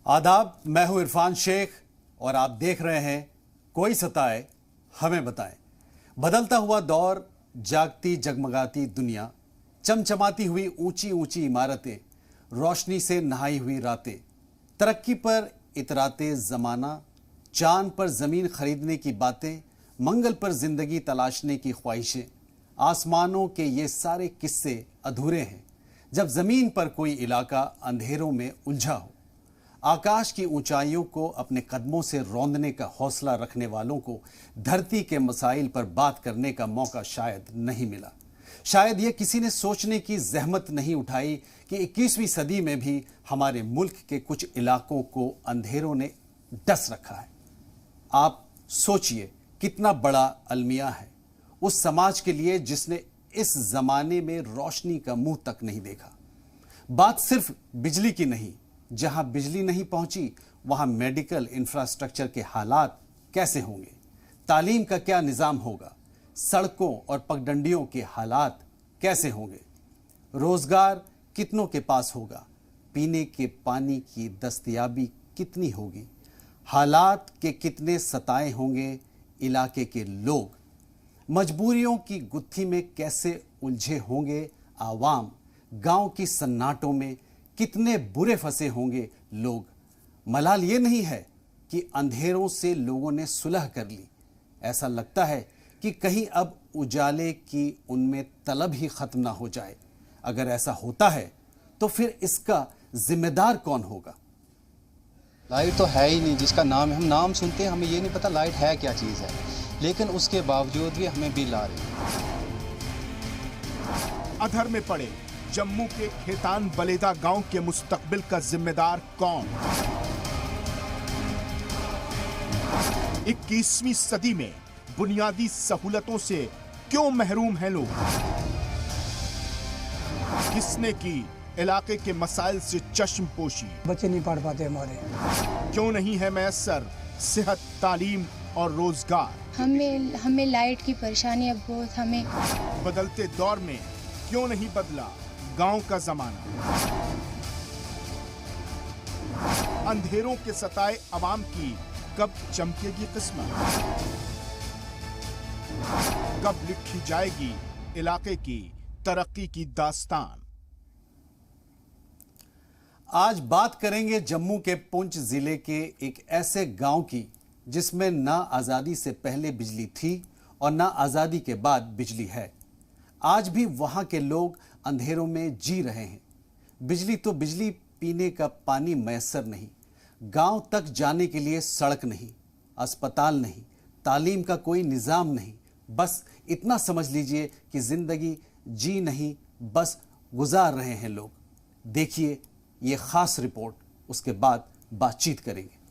आदाब, मैं हूं इरफान शेख और आप देख रहे हैं कोई सताए हमें बताएं। बदलता हुआ दौर, जागती जगमगाती दुनिया, चमचमाती हुई ऊंची ऊंची इमारतें, रोशनी से नहाई हुई रातें, तरक्की पर इतराते जमाना, चांद पर जमीन खरीदने की बातें, मंगल पर जिंदगी तलाशने की ख्वाहिशें। आसमानों के ये सारे किस्से अधूरे हैं जब जमीन पर कोई इलाका अंधेरों में उलझा हो। आकाश की ऊंचाइयों को अपने कदमों से रौंदने का हौसला रखने वालों को धरती के मसाइल पर बात करने का मौका शायद नहीं मिला। शायद ये किसी ने सोचने की जहमत नहीं उठाई कि 21वीं सदी में भी हमारे मुल्क के कुछ इलाकों को अंधेरों ने डस रखा है। आप सोचिए कितना बड़ा अलमिया है उस समाज के लिए जिसने इस जमाने में रोशनी का मुंह तक नहीं देखा। बात सिर्फ बिजली की नहीं, जहां बिजली नहीं पहुंची वहां मेडिकल इंफ्रास्ट्रक्चर के हालात कैसे होंगे, तालीम का क्या निजाम होगा, सड़कों और पगडंडियों के हालात कैसे होंगे, रोजगार कितनों के पास होगा, पीने के पानी की दस्तयाबी कितनी होगी, हालात के कितने सताए होंगे इलाके के लोग, मजबूरियों की गुत्थी में कैसे उलझे होंगे आवाम, गांव की सन्नाटों में कितने बुरे फंसे होंगे लोग। मलाल ये नहीं है कि अंधेरों से लोगों ने सुलह कर ली, ऐसा लगता है कि कहीं अब उजाले की उनमें तलब ही खत्म ना हो जाए। अगर ऐसा होता है तो फिर इसका जिम्मेदार कौन होगा? लाइट तो है ही नहीं, जिसका नाम है, हम नाम सुनते हैं, हमें ये नहीं पता लाइट है क्या चीज़ है, लेकिन उसके बावजूद भी हमें बिल आ रही है। अधर में पड़े जम्मू के खेतान बलेदा गांव के मुस्तकबिल का जिम्मेदार कौन? 21वीं सदी में बुनियादी सहूलतों से क्यों महरूम हैं लोग? किसने की इलाके के मसाइल से चश्म पोशी? बच्चे नहीं पढ़ पाते हमारे। क्यों नहीं है मैसर सेहत, तालीम और रोजगार? हमें लाइट की परेशानी अब बहुत। हमें बदलते दौर में क्यों नहीं बदला गांव का जमाना? अंधेरों के सताए अवाम की कब चमकेगी किस्मत? कब लिखी जाएगी इलाके की तरक्की की दास्तान? आज बात करेंगे जम्मू के पुंछ जिले के एक ऐसे गांव की जिसमें ना आजादी से पहले बिजली थी और ना आजादी के बाद बिजली है। आज भी वहां के लोग अंधेरों में जी रहे हैं। बिजली तो बिजली, पीने का पानी मैसर नहीं, गांव तक जाने के लिए सड़क नहीं, अस्पताल नहीं, तालीम का कोई निजाम नहीं। बस इतना समझ लीजिए कि जिंदगी जी नहीं, बस गुजार रहे हैं लोग। देखिए ये खास रिपोर्ट, उसके बाद बातचीत करेंगे।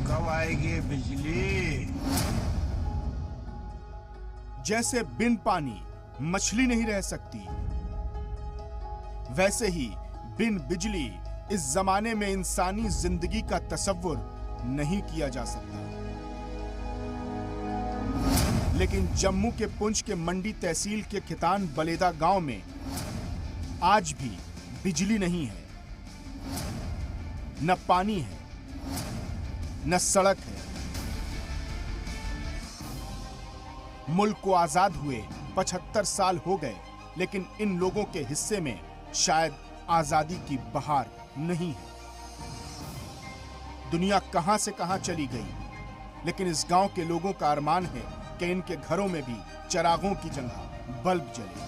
कब आएगी बिजली? जैसे बिन पानी मछली नहीं रह सकती, वैसे ही बिन बिजली इस जमाने में इंसानी जिंदगी का तसव्वुर नहीं किया जा सकता। लेकिन जम्मू के पुंछ के मंडी तहसील के खेतान बलेदा गांव में आज भी बिजली नहीं है, न पानी है, न सड़क है। मुल्क को आजाद हुए 75 साल हो गए, लेकिन इन लोगों के हिस्से में शायद आजादी की बहार नहीं है। दुनिया कहां से कहां चली गई, लेकिन इस गांव के लोगों का अरमान है कि इनके घरों में भी चिरागों की जगह बल्ब जले।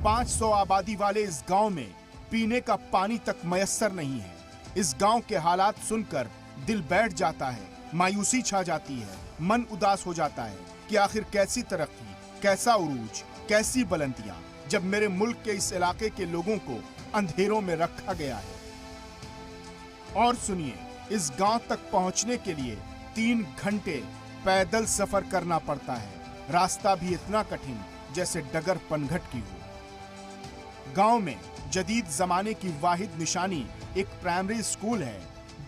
500 आबादी वाले इस गांव में पीने का पानी तक मयस्सर नहीं है। इस गांव के हालात सुनकर दिल बैठ जाता है, मायूसी छा जाती है, मन उदास हो जाता है कि आखिर कैसी तरक्की, कैसा उरूज, कैसी बुलंदियां, जब मेरे मुल्क के इस इलाके के लोगों को अंधेरों में रखा गया है। और सुनिए, इस गांव तक पहुंचने के लिए 3 घंटे पैदल सफर करना पड़ता है। रास्ता भी इतना कठिन जैसे डगर पनघट की हो। गांव में जदीद जमाने की वाहिद निशानी एक प्राइमरी स्कूल है,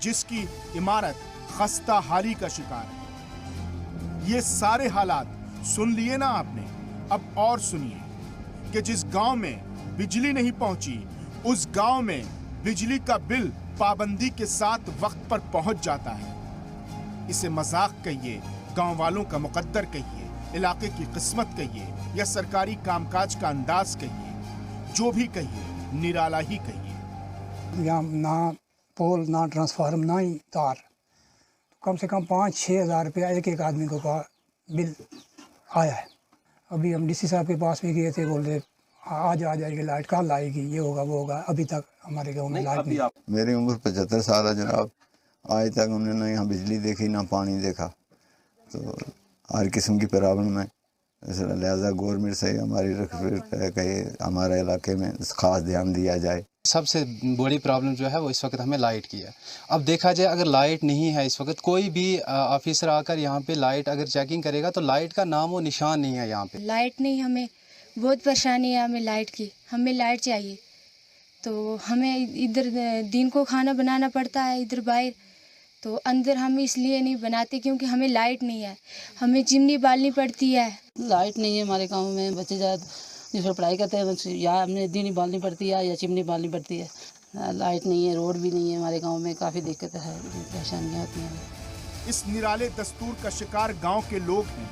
जिसकी इमारत खस्ता हाली का शिकार है। ये सारे हालात सुन लिए ना आपने, अब और सुनिए कि जिस गांव में बिजली नहीं पहुंची, उस गांव में बिजली का बिल पाबंदी के साथ वक्त पर पहुंच जाता है। इसे मजाक कहिए, गांव वालों का मुकद्दर कहिए, इलाके की किस्मत कहिए या सरकारी कामकाज का अंदाज कहिए, जो भी कहिए, निराला ही कहिए। यहाँ ना पोल, ना ट्रांसफार्म, ना ही तार, कम से कम 5-6 हज़ार रुपया एक आदमी को बिल आया है। अभी हम डीसी साहब के पास भी गए थे, बोल रहे आज आ जाएगी लाइट, कल आएगी, ये होगा वो होगा। अभी तक हमारे गांव में लाइट नहीं। मेरी उम्र 75 साल है जनाब, आज तक हमने ना यहाँ बिजली देखी ना पानी देखा, तो हर किस्म की प्रॉब्लम है। लिहाजा गवर्नमेंट से हमारी रिक्वेस्ट है कि हमारे इलाके में खास ध्यान दिया जाए। सबसे बड़ी प्रॉब्लम जो है वो इस वक्त हमें लाइट की है। अब देखा जाए, अगर लाइट नहीं है इस वक्त, कोई भी ऑफिसर आकर यहाँ पे लाइट अगर चेकिंग करेगा तो लाइट का नाम वो निशान नहीं है यहाँ पे। लाइट नहीं, हमें बहुत परेशानी है हमें लाइट की। हमें लाइट चाहिए, तो हमें इधर दिन को खाना बनाना पड़ता है, इधर बाहर, तो अंदर हम इसलिए नहीं बनाते क्योंकि हमें लाइट नहीं है। हमें चिमनी बालनी पड़ती है। लाइट नहीं है हमारे गांव में, बच्चे ज़्यादा जिस पर पढ़ाई करते हैं या हमने दिन ही बालनी पड़ती है या चिमनी बालनी पड़ती है। लाइट नहीं है, रोड भी नहीं है हमारे गांव में, काफ़ी दिक्कत है, परेशानियाँ होती हैं। इस निराले दस्तूर का शिकार गांव के लोग हैं।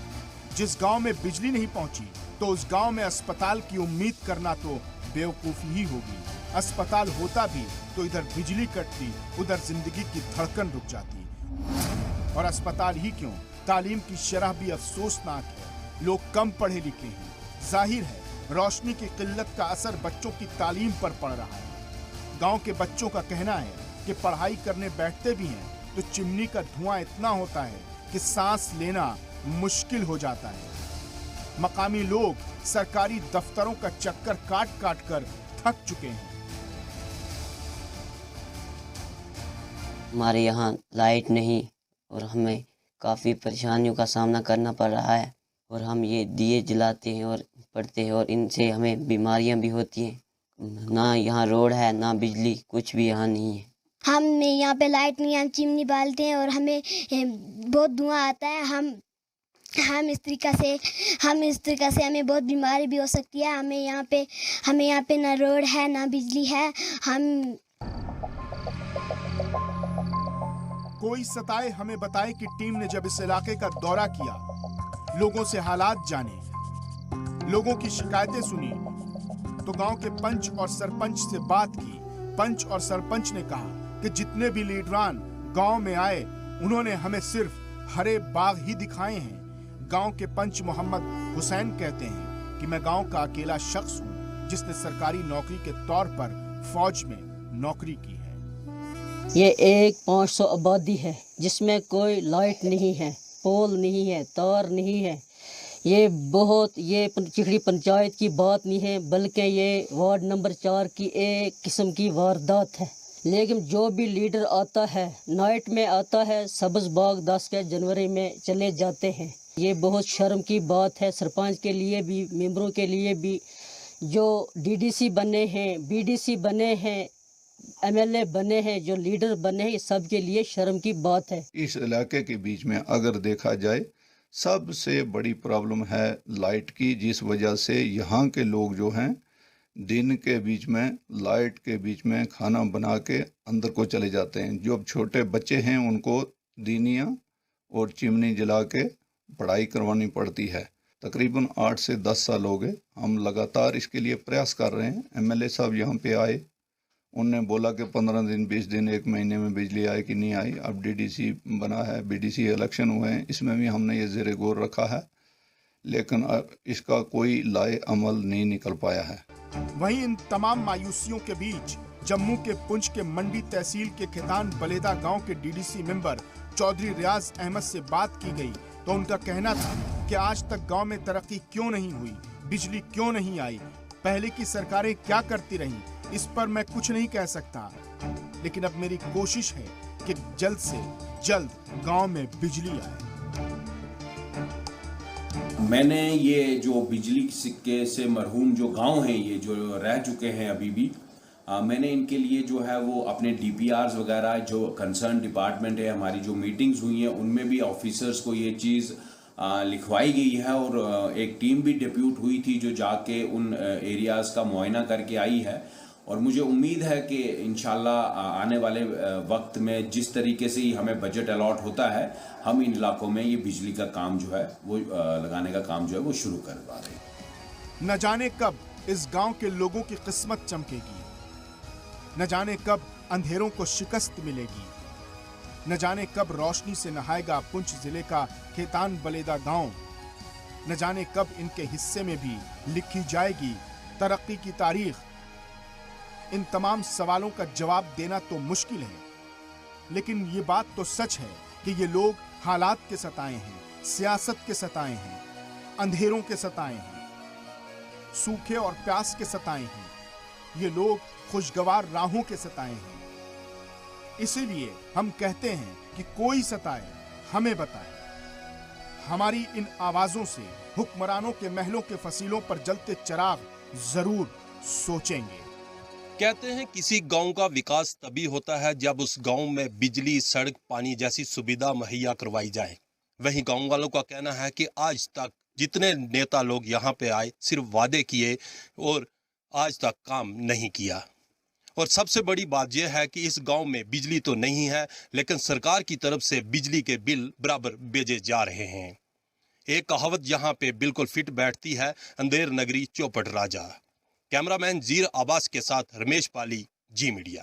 जिस गांव में बिजली नहीं पहुंची, तो उस गांव में अस्पताल की उम्मीद करना तो बेवकूफ़ी ही होगी। अस्पताल होता भी तो इधर बिजली कटती, उधर जिंदगी की धड़कन रुक जाती। और अस्पताल ही क्यों, तालीम की शरह भी अफसोसनाक है। लोग कम पढ़े लिखे हैं। जाहिर है रोशनी की किल्लत का असर बच्चों की तालीम पर पड़ रहा है। गांव के बच्चों का कहना है कि पढ़ाई करने बैठते भी हैं तो चिमनी का धुआं इतना होता है कि सांस लेना मुश्किल हो जाता है। मकामी लोग सरकारी दफ्तरों का चक्कर काट काट कर थक चुके हैं। हमारे यहाँ लाइट नहीं और हमें काफ़ी परेशानियों का सामना करना पड़ रहा है, और हम ये दिए जलाते हैं और पढ़ते हैं, और इनसे हमें बीमारियां भी होती हैं। ना यहाँ रोड है, ना बिजली, कुछ भी यहाँ नहीं है। हमें यहाँ पे लाइट नहीं है, हम चिमनी बालते हैं और हमें बहुत धुआं आता है। हम इस तरीक़ा से हमें बहुत बीमारी भी हो सकती है। हमें यहाँ पे ना रोड है, ना बिजली है। हम कोई सताए हमें बताए कि टीम ने जब इस इलाके का दौरा किया, लोगों से हालात जाने, लोगों की शिकायतें सुनी, तो गांव के पंच और सरपंच से बात की। पंच और सरपंच ने कहा कि जितने भी लीडरान गांव में आए, उन्होंने हमें सिर्फ हरे बाग ही दिखाए हैं। गांव के पंच मोहम्मद हुसैन कहते हैं कि मैं गांव का अकेला शख्स हूं जिसने सरकारी नौकरी के तौर पर फौज में नौकरी की है। ये एक 500 आबादी है जिसमें कोई लाइट नहीं है, पोल नहीं है, तार नहीं है। ये चिखड़ी पंचायत की बात नहीं है, बल्कि ये वार्ड नंबर 4 की एक किस्म की वारदात है। लेकिन जो भी लीडर आता है, नाइट में आता है, सब्ज़ बाग 10 के जनवरी में चले जाते हैं। ये बहुत शर्म की बात है सरपंच के लिए भी, मेंबरों के लिए भी, जो डीडीसी बने हैं, बीडीसी बने हैं, एमएलए बने हैं, जो लीडर बने हैं, ये सब के लिए शर्म की बात है। इस इलाके के बीच में अगर देखा जाए, सबसे बड़ी प्रॉब्लम है लाइट की, जिस वजह से यहाँ के लोग जो हैं दिन के बीच में लाइट के बीच में खाना बना के अंदर को चले जाते हैं। जो छोटे बच्चे हैं उनको दीनिया और चिमनी जला के पढ़ाई करवानी पड़ती है। तकरीबन 8 से 10 साल हो गए, हम लगातार इसके लिए प्रयास कर रहे हैं। एमएलए साहब यहाँ पे आए, उनने बोला कि 15 दिन 20 दिन 1 महीने में बिजली आए कि नहीं आई। अब डीडीसी बना है, बीडीसी इलेक्शन हुए हैं, इसमें भी हमने ये ज़ेरे गौर रखा है, लेकिन अब इसका कोई लाए अमल नहीं निकल पाया है। वहीं इन तमाम मायूसियों के बीच जम्मू के पुंछ के मंडी तहसील के खितान बलेदा गांव के डीडीसी मेंबर चौधरी रियाज अहमद से बात की गई तो उनका कहना था कि आज तक गांव में तरक्की क्यों नहीं हुई, बिजली क्यों नहीं आई, पहले की सरकारें क्या करती रहीं, इस पर मैं कुछ नहीं कह सकता। लेकिन अब मेरी कोशिश है कि जल्द से जल्द गांव में बिजली आए। मैंने ये जो बिजली सिक्के से मरहूम जो गांव हैं, ये जो रह चुके हैं अभी भी, मैंने इनके लिए जो है वो अपने डीपीआर्स वगैरह, जो कंसर्न डिपार्टमेंट है, हमारी जो मीटिंग्स हुई हैं उनमें भी ऑफिसर्स को ये चीज़ लिखवाई गई है और एक टीम भी डिप्यूट हुई थी जो जाके उन एरियाज़ का मुआयना करके आई है। और मुझे उम्मीद है कि इंशाल्लाह आने वाले वक्त में जिस तरीके से ही हमें बजट अलॉट होता है, हम इन इलाकों में ये बिजली का काम जो है वो लगाने का काम जो है वो शुरू कर पा रहे हैं। न जाने कब इस गांव के लोगों की किस्मत चमकेगी, न जाने कब अंधेरों को शिकस्त मिलेगी, न जाने कब रोशनी से नहाएगा पुंछ जिले का खेतान बलेदा गांव, न जाने कब इनके हिस्से में भी लिखी जाएगी तरक्की की तारीख। इन तमाम सवालों का जवाब देना तो मुश्किल है, लेकिन ये बात तो सच है कि ये लोग हालात के सताए हैं, सियासत के सताए हैं, अंधेरों के सताए हैं, सूखे और प्यास के सताए हैं। ये लोग खुशगवार राहों के सताए हैं। इसीलिए हम कहते हैं कि कोई सताए हमें बताए। हमारी इन आवाजों से हुक्मरानों के महलों के फसीलों पर जलते चिराग जरूर सोचेंगे। कहते हैं किसी गांव का विकास तभी होता है जब उस गांव में बिजली, सड़क, पानी जैसी सुविधा मुहैया करवाई जाए। वहीं गांव वालों का कहना है कि आज तक जितने नेता लोग यहाँ पे आए सिर्फ वादे किए और आज तक काम नहीं किया। और सबसे बड़ी बात यह है कि इस गांव में बिजली तो नहीं है, लेकिन सरकार की तरफ से बिजली के बिल बराबर भेजे जा रहे हैं। एक कहावत यहाँ पे बिल्कुल फिट बैठती है, अंधेर नगरी चौपट राजा। कैमरामैन जीर आबास के साथ रमेश पाली, जी मीडिया।